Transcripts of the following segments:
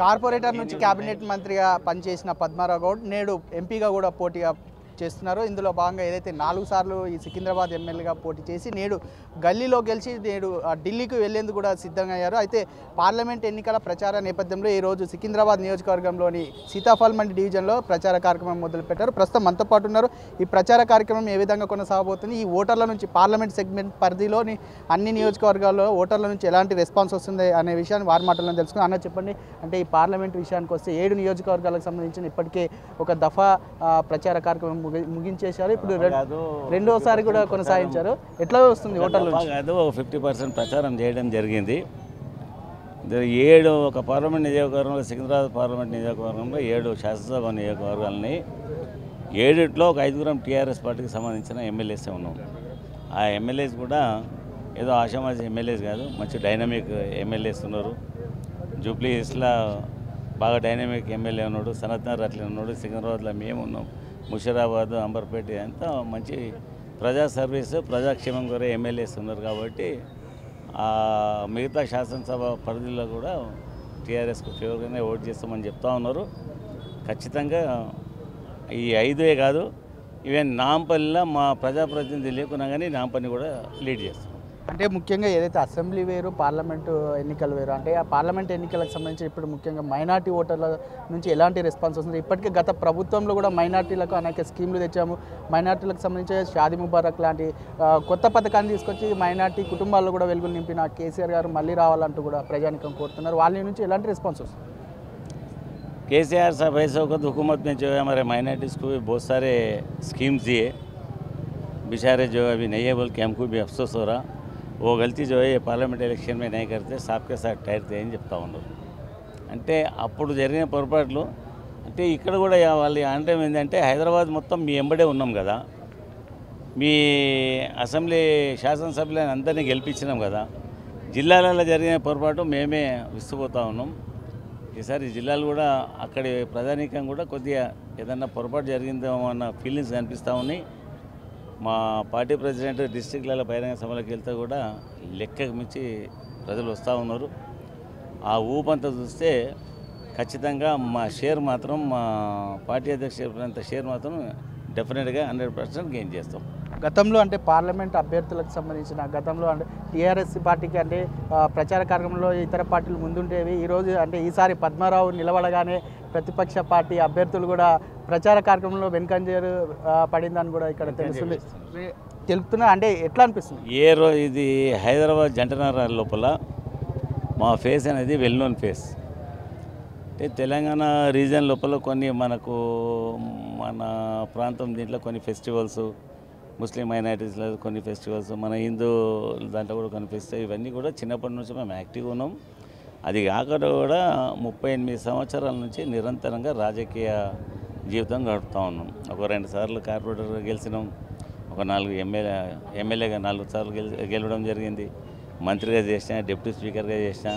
Corporator నుంచి cabinet మంత్రిగా పనిచేసిన పద్మారావు గౌడ్ నేడు ఎంపీగా కూడా పోటీగా చేస్తున్నారు. ఇందులో భాగంగా ఏదైతే 4 సార్లు ఈ సికింద్రాబాద్ ఎమ్మెల్యేగా పోటీ చేసి నేడు గల్లీలో గెలిచి నేడు ఢిల్లీకి వెళ్లేందుకు కూడా సిద్ధంగా అయ్యారు. అయితే పార్లమెంట్ ఎన్నికల ప్రచార నేపథ్యంలో ఈరోజు సికింద్రాబాద్ నియోజకవర్గంలోని సీతాఫల్ మండి డివిజన్లో ప్రచార కార్యక్రమం మొదలుపెట్టారు. ప్రస్తుతం మనతో పాటు ఉన్నారు. ఈ ప్రచార కార్యక్రమం ఏ విధంగా కొనసాగబోతుంది, ఈ ఓటర్ల నుంచి పార్లమెంట్ సెగ్మెంట్ పరిధిలోని అన్ని నియోజకవర్గాల్లో ఓటర్ల నుంచి ఎలాంటి రెస్పాన్స్ వస్తుంది అనే విషయాన్ని వారి మాటల్లో తెలుసుకుని అన్న చెప్పండి. అంటే ఈ పార్లమెంట్ విషయానికి వస్తే 7 నియోజకవర్గాలకు సంబంధించిన ఇప్పటికే ఒక దఫా ప్రచార కార్యక్రమం ముగించేశారు. ఇప్పుడు రెండోసారి కూడా కొనసాగించారు. ఎట్లా వస్తుంది ఓటర్లు? 50% ప్రచారం చేయడం జరిగింది. 7 ఒక పార్లమెంట్ నియోజకవర్గంలో సికింద్రాబాద్ పార్లమెంట్ నియోజకవర్గంలో 7 శాసనసభ నియోజకవర్గాలని 7లో ఒక 5 టీఆర్ఎస్ పార్టీకి సంబంధించిన ఎమ్మెల్యేసే ఉన్నాం. ఆ ఎమ్మెల్యేస్ కూడా ఏదో ఆషామాషి ఎమ్మెల్యేస్ కాదు, మంచి డైనమిక్ ఎమ్మెల్యేస్ ఉన్నారు. జూబ్లీ హిల్స్లో బాగా డైనమిక్ ఎమ్మెల్యే ఉన్నాడు, సనత్నగర్ అట్లా ఉన్నాడు, సికింద్రాబాద్లో మేము ఉన్నాం, ముషిరాబాద్, అంబర్పేట అంతా మంచి ప్రజా సర్వీసు ప్రజాక్షేమం కోరే ఎమ్మెల్యేస్ ఉన్నారు. కాబట్టి మిగతా శాసనసభ పరిధిలో కూడా టీఆర్ఎస్కు ఫేవర్గానే ఓటు చేస్తామని చెప్తా ఉన్నారు. ఖచ్చితంగా ఈ 5 కాదు, ఈవెన్ నాంపల్లిలో మా ప్రజాప్రతినిధి లేకున్నా కానీ నాంపల్లిని కూడా లీడ్ చేస్తాం. అంటే ముఖ్యంగా ఏదైతే అసెంబ్లీ వేరు పార్లమెంటు ఎన్నికలు వేరు, అంటే ఆ పార్లమెంట్ ఎన్నికలకు సంబంధించి ఇప్పుడు ముఖ్యంగా మైనార్టీ ఓటర్ల నుంచి ఎలాంటి రెస్పాన్స్ వస్తుంది? ఇప్పటికే గత ప్రభుత్వంలో కూడా మైనార్టీలకు అనేక స్కీమ్లు తెచ్చాము, మైనార్టీలకు సంబంధించి షాదీ ముబారక్ లాంటి కొత్త పథకాన్ని తీసుకొచ్చి మైనార్టీ కుటుంబాల్లో కూడా వెలుగులు నింపిన కేసీఆర్ గారు మళ్ళీ రావాలంటూ కూడా ప్రజానికం కోరుతున్నారు. వాళ్ళ నుంచి ఎలాంటి రెస్పాన్స్ వస్తుంది? केसीआर साहब ऐसे वक्त हुकूमत में जो है हमारे माइनॉरिटीज़ को भी बहुत सारे स्कीम्स दिए, बेचारे जो अभी नहीं है बोल के हमको भी अफसोस हो रहा. वो गलती जो है ये पार्लियामेंट एलेक्शन में नहीं करते, साफ के साथ టైర్తే అని చెప్తా ఉన్నారు. అంటే అప్పుడు జరిగిన పొరపాట్లు అంటే ఇక్కడ కూడా వాళ్ళు అంటే ఏంటంటే హైదరాబాద్ మొత్తం మీ ఎంబడే ఉన్నాం కదా, మీ అసెంబ్లీ శాసనసభ్యులను అందరినీ గెలిపించినాం కదా, జిల్లాలలో జరిగిన పొరపాటు మేమే విస్తుపోతూ ఉన్నాం. ఈసారి జిల్లాలు కూడా అక్కడి ప్రధానికం కూడా కొద్దిగా ఏదన్నా పొరపాటు జరిగిందేమో అన్న ఫీలింగ్స్ కనిపిస్తూ ఉన్నాయి. మా పార్టీ ప్రెసిడెంట్ డిస్ట్రిక్ట్లలో బహిరంగ సభలకు వెళ్తే కూడా లెక్కకు మించి ప్రజలు వస్తూ ఉన్నారు. ఆ ఊపంతా చూస్తే ఖచ్చితంగా మా షేర్ మాత్రం మా పార్టీ అధ్యక్షులంత షేర్ మాత్రం డెఫినెట్గా 100% గెయిన్ చేస్తాం. గతంలో అంటే పార్లమెంట్ అభ్యర్థులకు సంబంధించిన గతంలో అంటే టీఆర్ఎస్ పార్టీకి అంటే ప్రచార కార్యక్రమంలో ఇతర పార్టీలు ముందుండేవి. ఈరోజు అంటే ఈసారి పద్మారావు నిలబడగానే ప్రతిపక్ష పార్టీ అభ్యర్థులు కూడా ప్రచార కార్యక్రమంలో వెనుకంజేరు పడిందని కూడా ఇక్కడ తెలుపుతున్నా. అంటే ఎట్లా అనిపిస్తుంది? ఇది హైదరాబాద్ జంటనగర్ లోపల మా ఫేస్ అనేది వెల్ నోన్ ఫేస్. అంటే తెలంగాణ రీజన్ లోపల కొన్ని మనకు మన ప్రాంతం దీంట్లో కొన్ని ఫెస్టివల్స్, ముస్లిం మైనారిటీస్లో కొన్ని ఫెస్టివల్స్, మన హిందూ దాంట్లో కూడా కొన్ని ఫెస్టివల్, ఇవన్నీ కూడా చిన్నప్పటి నుంచి మేము యాక్టివ్గా ఉన్నాం. అది కాకుండా కూడా 38 సంవత్సరాల నుంచి నిరంతరంగా రాజకీయ జీవితం గడుపుతూ ఉన్నాం. ఒక 2 సార్లు కార్పొరేటర్గా గెలిచినాం, ఒక 4 ఎమ్మెల్యేగా 4 సార్లు గెలవడం జరిగింది, మంత్రిగా చేసిన, డిప్యూటీ స్పీకర్గా చేసిన,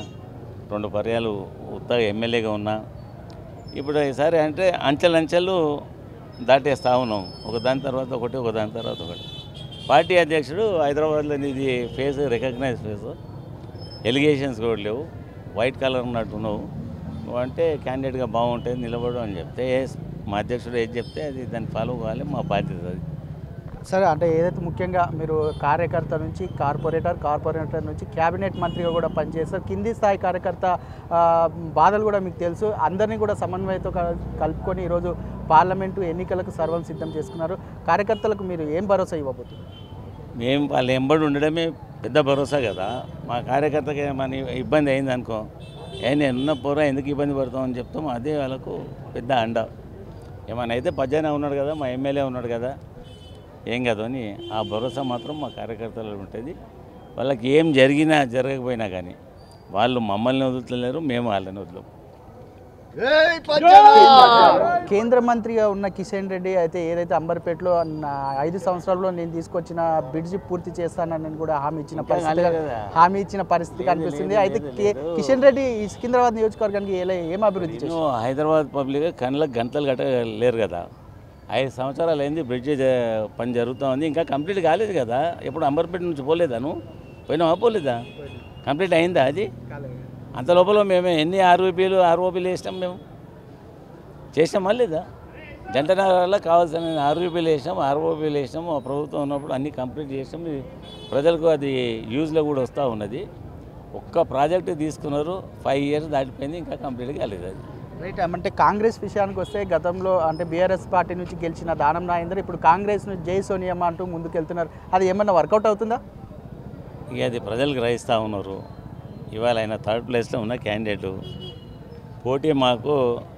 2 పర్యాలు ఉత్తగా ఎమ్మెల్యేగా ఉన్నా. ఇప్పుడు ఈసారి అంటే అంచెలు దాటేస్తూ ఉన్నాం, ఒక దాని తర్వాత ఒకటి, ఒక దాని తర్వాత ఒకటి. పార్టీ అధ్యక్షుడు హైదరాబాద్లో ఇది ఫేస్ రికగ్నైజ్ ఫేస్, ఎలిగేషన్స్ కూడా లేవు, వైట్ కలర్ ఉన్నట్టు నువ్వు అంటే క్యాండిడేట్గా బాగుంటుంది నిలబడు అని చెప్తే మా అధ్యక్షుడు ఏది చెప్తే అది దాన్ని ఫాలో కావాలి, మా బాధ్యత అది. సరే, అంటే ఏదైతే ముఖ్యంగా మీరు కార్యకర్త నుంచి కార్పొరేటర్ నుంచి క్యాబినెట్ మంత్రిగా కూడా పనిచేస్తారు, కింది స్థాయి కార్యకర్త బాధలు కూడా మీకు తెలుసు. అందరినీ కూడా సమన్వయంతో కలుపుకొని ఈరోజు పార్లమెంటు ఎన్నికలకు సర్వం సిద్ధం చేసుకున్నారు. కార్యకర్తలకు మీరు ఏం భరోసా ఇవ్వబోతున్నారు? మేము వాళ్ళ ఎంబడి ఉండడమే పెద్ద భరోసా కదా. మా కార్యకర్తకి మన ఇబ్బంది అయింది అనుకో, నేను ఉన్న పోరా ఎందుకు ఇబ్బంది పడతామని చెప్తాము, అదే వాళ్ళకు పెద్ద అండ. ఏమైనా అయితే పద్యాన ఉన్నాడు కదా, మా ఎమ్మెల్యే ఉన్నాడు కదా, ఏం కాదు అని ఆ భరోసా మాత్రం మా కార్యకర్తలు ఉంటుంది. వాళ్ళకి ఏం జరిగినా జరగకపోయినా కానీ వాళ్ళు మమ్మల్ని వదులుతలేరు, మేము వాళ్ళని వదలం. కేంద్ర మంత్రిగా ఉన్న కిషన్ రెడ్డి అయితే ఏదైతే అంబర్పేటలో 5 సంవత్సరాల్లో నేను తీసుకొచ్చిన బ్రిడ్జి పూర్తి చేస్తానని కూడా హామీ ఇచ్చిన పరిస్థితి కనిపిస్తుంది. అయితే కిషన్ రెడ్డి ఈ సికింద్రాబాద్ నియోజకవర్గానికి ఏం అభివృద్ధి చేశారు? హైదరాబాద్ పబ్లిక్ కళ్ళకి గంటలు కట్టలేరు కదా. 5 సంవత్సరాలు అయింది బ్రిడ్జి పని జరుగుతూ ఉంది, ఇంకా కంప్లీట్ కాలేదు కదా. ఎప్పుడు అంబర్పేట నుంచి పోలేదా? నువ్వు పోయినావా? పోలేదా? కంప్లీట్ అయిందా? అది అంత లోపల మేము ఎన్ని ఆర్ఓపీలు వేసినాం, మేము చేసినామా లేదా? జంట నగరాల్లో కావాల్సిన ఆర్ఓపీలు వేసినాం, ఆర్ఓపీలు వేసినాం. మా ప్రభుత్వం ఉన్నప్పుడు అన్నీ కంప్లీట్ చేసినాం. ప్రజలకు అది యూజ్లో కూడా వస్తూ ఉన్నది. ఒక్క ప్రాజెక్టు తీసుకున్నారు, 5 years దాటిపోయింది, ఇంకా కంప్లీట్ కాలేదు అది. రైట్. అంటే కాంగ్రెస్ విషయానికి వస్తే గతంలో అంటే బీఆర్ఎస్ పార్టీ నుంచి గెలిచిన దానం నాగేందర్ ఇప్పుడు కాంగ్రెస్ నుంచి జై సోనియమ్మ అంటూ ముందుకెళ్తున్నారు. అది ఏమన్నా వర్కౌట్ అవుతుందా? ఇక అది ప్రజలు గ్రహిస్తూ ఉన్నారు. ఇవాళ ఆయన 3rd ప్లేస్లో ఉన్న క్యాండిడేటు. పోటీ మాకు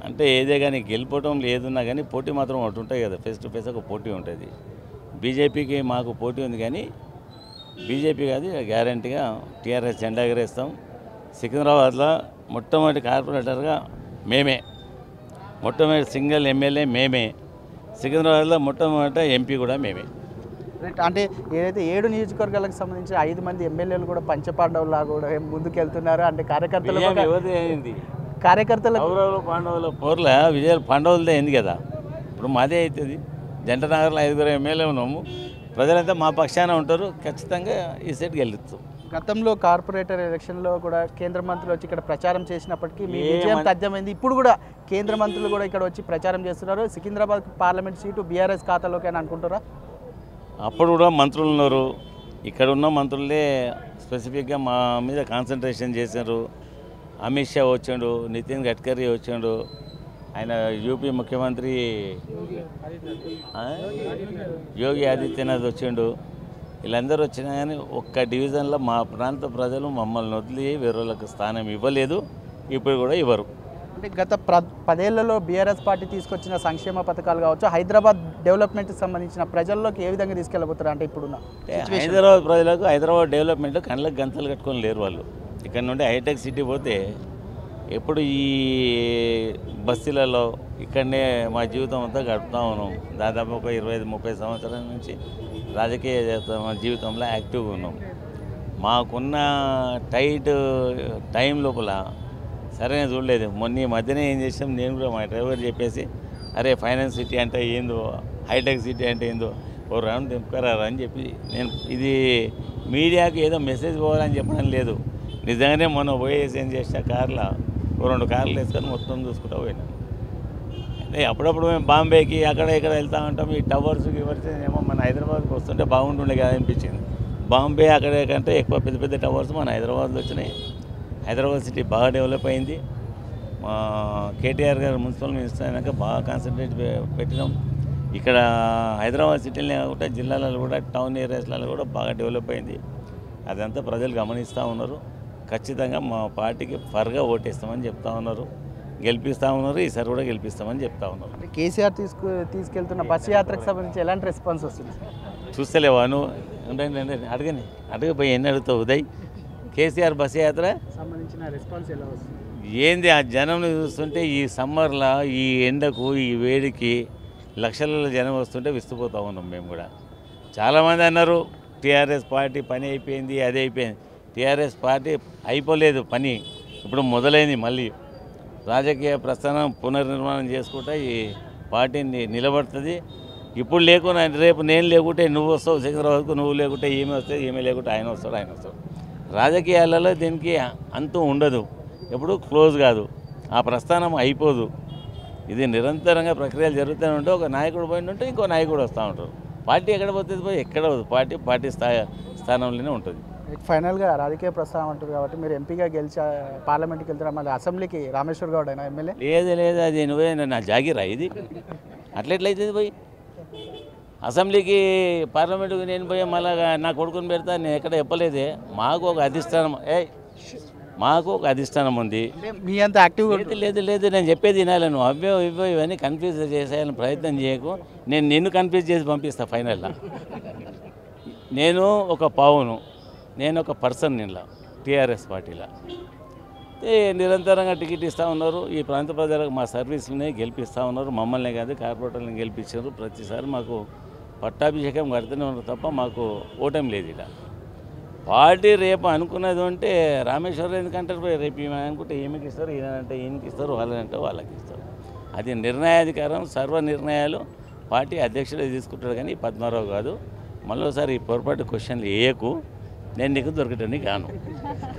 అంటే ఏదే కానీ గెలిపోవటం లేదున్నా కానీ పోటీ మాత్రం ఒకటి ఉంటాయి కదా, ఫేస్ టు ఫేస్ ఒక పోటీ ఉంటుంది. బీజేపీకి మాకు పోటీ ఉంది, కానీ బీజేపీ కాదు గ్యారంటీగా టీఆర్ఎస్ జెండా ఎగరేస్తాం. సికింద్రాబాద్లో మొట్టమొదటి కార్పొరేటర్గా మేమే, మొట్టమొదటి సింగిల్ ఎమ్మెల్యే మేమే, సికింద్రాబాద్లో మొట్టమొదటి ఎంపీ కూడా మేమే. రైట్. అంటే ఏదైతే 7 నియోజకవర్గాలకు సంబంధించి 5 మంది ఎమ్మెల్యేలు కూడా పంచపాండవులా కూడా ముందుకెళ్తున్నారు. అంటే కార్యకర్తలు కౌరవులు పాండవుల పోర్ల విజయాలు పాండవులదే అయింది కదా. ఇప్పుడు మాదే అవుతుంది. జంట నగర్లో 5 ఎమ్మెల్యే ఉన్నాము. ప్రజలంతా మా పక్షాన ఉంటారు. ఖచ్చితంగా ఈ సెట్ గెలుస్తాం. గతంలో కార్పొరేటర్ ఎలక్షన్లో కూడా కేంద్ర మంత్రులు వచ్చి ఇక్కడ ప్రచారం చేసినప్పటికీ మీ విజయం తథ్యమైంది. ఇప్పుడు కూడా కేంద్ర మంత్రులు కూడా ఇక్కడ వచ్చి ప్రచారం చేస్తున్నారు. సికింద్రాబాద్ పార్లమెంట్ సీటు బీఆర్ఎస్ ఖాతాలోకి అని అనుకుంటారా? అప్పుడు కూడా మంత్రులు ఉన్నారు. ఇక్కడ ఉన్న మంత్రులే స్పెసిఫిక్గా మా మీద కాన్సన్ట్రేషన్ చేశారు. అమిత్ షా వచ్చిండు, నితిన్ గడ్కరీ వచ్చిండు, ఆయన యూపీ ముఖ్యమంత్రి యోగి ఆదిత్యనాథ్ వచ్చిండు. వీళ్ళందరూ వచ్చినా కానీ ఒక్క డివిజన్లో మా ప్రాంత ప్రజలు మమ్మల్ని వదిలి వేరేళ్ళకి స్థానం ఇవ్వలేదు, ఇప్పుడు కూడా ఇవ్వరు. అంటే గత 10 ఏళ్లలో బీఆర్ఎస్ పార్టీ తీసుకొచ్చిన సంక్షేమ పథకాలు కావచ్చు, హైదరాబాద్ డెవలప్మెంట్కి సంబంధించిన ప్రజల్లోకి ఏ విధంగా తీసుకెళ్ళబోతారు? అంటే ఇప్పుడున్న హైదరాబాద్ ప్రజలకు హైదరాబాద్ డెవలప్మెంట్ కళ్ళకి గంతలు కట్టుకొని లేరు వాళ్ళు. ఇక్కడ నుండి హైటెక్ సిటీ పోతే ఎప్పుడు ఈ బస్తీలలో ఇక్కడనే మా జీవితం అంతా గడుపుతూ ఉన్నాం. దాదాపు ఒక 25-30 సంవత్సరాల నుంచి రాజకీయ జీవితంలో యాక్టివ్గా ఉన్నాం. మాకున్న టైట్ టైం లోపల సరైన చూడలేదు. మొన్న ఈ మధ్యనే ఏం చేసాం, నేను కూడా మా డ్రైవర్ చెప్పేసి, అరే ఫైనాన్స్ సిటీ అంటే ఏందో, హైటెక్ సిటీ అంటే ఏందో, ఓ రౌండ్ దింపుకరారా అని చెప్పి, నేను ఇది మీడియాకి ఏదో మెసేజ్ పోవాలని చెప్పడం లేదు. నిజంగానే మొన్న పోయేసి ఏం చేసిన కార్లో 2 కార్లు వేసుకొని మొత్తం చూసుకుంటూ పోయినాం. అంటే అప్పుడప్పుడు మేము బాంబేకి అక్కడ ఇక్కడ వెళ్తూ ఉంటాం. ఈ టవర్స్ ఏమో మన హైదరాబాద్కి వస్తుంటే బాగుంటుండే కదా అనిపించింది. బాంబే అక్కడ కంటే ఎక్కువ పెద్ద పెద్ద టవర్స్ మన హైదరాబాద్లో వచ్చినాయి. హైదరాబాద్ సిటీ బాగా డెవలప్ అయింది. మా కేటీఆర్ గారు మున్సిపల్ మినిస్టర్ అయినాక బాగా కాన్సన్ట్రేట్ పెట్టినాం. ఇక్కడ హైదరాబాద్ సిటీలో కాకుండా జిల్లాలలో కూడా టౌన్ ఏరియాస్లలో కూడా బాగా డెవలప్ అయింది. అదంతా ప్రజలు గమనిస్తూ ఉన్నారు. ఖచ్చితంగా మా పార్టీకి ఫర్గా ఓటేస్తామని చెప్తా ఉన్నారు, గెలిపిస్తూ ఉన్నారు. ఈసారి కూడా గెలిపిస్తామని చెప్తా ఉన్నారు. కేసీఆర్ తీసుకెళ్తున్న బస్సు యాత్రకు సంబంధించి ఎలాంటి రెస్పాన్స్ వస్తుంది? చూస్తలేవా నువ్వు? అడగపోయి ఎన్ని అడుగుతావు ఉదయ్? కేసీఆర్ బస్సు యాత్ర సంబంధించిన రెస్పాన్స్ ఎలా వస్తుంది? ఏంది ఆ జనంని చూస్తుంటే ఈ సమ్మర్లో ఈ ఎండకు ఈ వేడికి లక్షలలో జనం వస్తుంటే విస్తుపోతూ ఉన్నాం. మేము కూడా చాలామంది అన్నారు టీఆర్ఎస్ పార్టీ పని అయిపోయింది, అది అయిపోయింది. టీఆర్ఎస్ పార్టీ అయిపోలేదు, పని ఇప్పుడు మొదలైంది. మళ్ళీ రాజకీయ ప్రస్థానం పునర్నిర్మాణం చేసుకుంటే ఈ పార్టీని నిలబడుతుంది. ఇప్పుడు లేకుండా రేపు నేను లేకుంటే నువ్వు వస్తావు సికింద్రాబాద్కు, నువ్వు లేకుంటే ఈమె వస్తే ఈమె లేకుంటే ఆయన వస్తాడు. రాజకీయాలలో దీనికి అంతు ఉండదు, ఎప్పుడు క్లోజ్ కాదు, ఆ ప్రస్థానం అయిపోదు. ఇది నిరంతరంగా ప్రక్రియలు జరుగుతూనే ఉంటే ఒక నాయకుడు పోయి ఉంటే ఇంకో నాయకుడు వస్తూ ఉంటారు. పార్టీ ఎక్కడ పోతుంది పోయి ఎక్కడ పార్టీ స్థానంలోనే ఉంటుంది. ఫైనల్గా రాజకీయ ప్రస్థానం అంటారు కాబట్టి మీరు ఎంపీగా గెలిచి పార్లమెంట్కి వెళ్తారా? మళ్ళీ అసెంబ్లీకి రామేశ్వర్ గౌడ్ అయినా ఎమ్మెల్యే? లేదు అది నువ్వే నా జాగిరా ఇది, అట్లెట్లయితుంది పోయి అసెంబ్లీకి పార్లమెంటుకి నేను పోయి మళ్ళీ నా కొడుకుని పెడతా, నేను ఎక్కడ చెప్పలేదే. మాకు ఒక అధిష్టానం ఉంది. మీ అంత యాక్టివ్ లేదు నేను చెప్పేది వినాలి. నువ్వు అవే ఇవన్నీ కన్ఫ్యూజ్ చేసేయాలని ప్రయత్నం చేయకు. నేను నిన్ను కన్ఫ్యూజ్ చేసి పంపిస్తా. ఫైనల్గా నేను ఒక పావును, నేను ఒక పర్సన్ ఇలా టీఆర్ఎస్ పార్టీలో నిరంతరంగా టికెట్ ఇస్తూ ఉన్నారు. ఈ ప్రాంత ప్రజలకు మా సర్వీస్ని గెలిపిస్తూ ఉన్నారు. మమ్మల్ని కాదు కార్పొరేటర్ని గెలిపించారు. ప్రతిసారి మాకు పట్టాభిషేకం కడుతూనే ఉన్నారు తప్ప మాకు ఓటమి లేదు. ఇలా పార్టీ రేపు అనుకున్నది అంటే రామేశ్వరం ఎందుకంటారు, రేపు ఈమె అనుకుంటే ఈమెకి ఇస్తారు, ఈయనంటే ఈయనకి ఇస్తారు, వాళ్ళనంటే వాళ్ళకి ఇస్తారు. అది నిర్ణయాధికారం, సర్వ నిర్ణయాలు పార్టీ అధ్యక్షుడే తీసుకుంటాడు, కానీ పద్మారావు కాదు. మళ్ళీసారి ఈ పొరపాటు క్వశ్చన్లు వేయకు. నేను నీకు దొరికేటని కాను.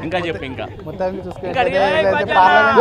ఇంకా చెప్పు ఇంకా మొత్తానికి ఇంకా చూసుకుంటే అడిగినా? ఏదైతే జై పార్లమెంట్